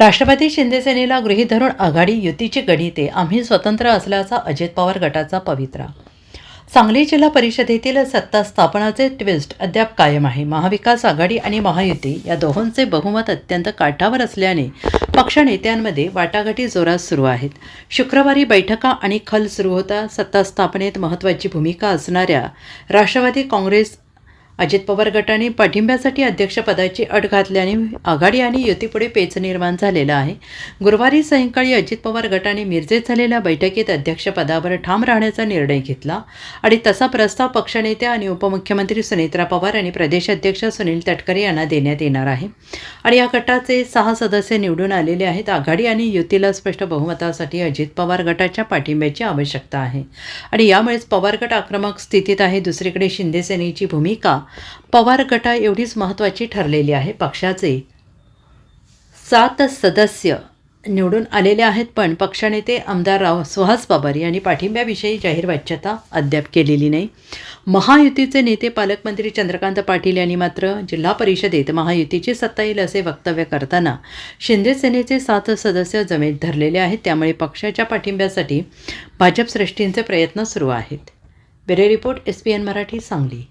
राष्ट्रवादी शिंदे सेनेला गृहीत धरून आघाडी युतीची गणिते आम्ही स्वतंत्र असल्याचा अजित पवार गटाचा पवित्रा. सांगली जिल्हा परिषदेतील सत्ता स्थापनाचे ट्विस्ट अद्याप कायम आहे. महाविकास आघाडी आणि महायुती या दोहोंचे बहुमत अत्यंत काठावर असल्याने पक्षनेत्यांमध्ये वाटाघाटी जोरात सुरू आहेत. शुक्रवारी बैठका आणि खल सुरू होता. सत्ता स्थापनेत महत्त्वाची भूमिका असणाऱ्या राष्ट्रवादी काँग्रेस अजित पवार गटाने पाठिंब्यासाठी अध्यक्षपदाची अट घातल्याने आघाडी आणि युतीपुढे पेच निर्माण झालेला आहे. गुरुवारी सायंकाळी अजित पवार गटाने मिरजेत झालेल्या बैठकीत अध्यक्षपदावर ठाम राहण्याचा निर्णय घेतला आणि तसा प्रस्ताव पक्षनेत्या आणि उपमुख्यमंत्री सुनेत्रा पवार आणि प्रदेशाध्यक्ष सुनील तटकरे यांना देण्यात येणार आहे. आणि या गटाचे 6 सदस्य निवडून आलेले आहेत. आघाडी आणि युतीला स्पष्ट बहुमतासाठी अजित पवार गटाच्या पाठिंब्याची आवश्यकता आहे आणि यामुळेच पवार गट आक्रमक स्थितीत आहे. दुसरीकडे शिंदे सेनेची भूमिका पवार गटा एवढीच महत्त्वाची ठरलेली आहे. पक्षाचे 7 सदस्य निवडून आलेले आहेत, पण पक्षनेते आमदार सुहास पवार यांनी पाठिंब्याविषयी जाहीर वाच्यता अद्याप केलेली नाही. महायुतीचे नेते पालकमंत्री चंद्रकांत पाटील यांनी मात्र जिल्हा परिषदेत महायुतीची सत्ता येईल असे वक्तव्य करताना शिंदे सेनेचे 7 सदस्य जमेत धरलेले आहेत. त्यामुळे पक्षाच्या पाठिंब्यासाठी भाजप श्रेष्ठींचे प्रयत्न सुरू आहेत. Bureau report SPN Marathi, Sangli.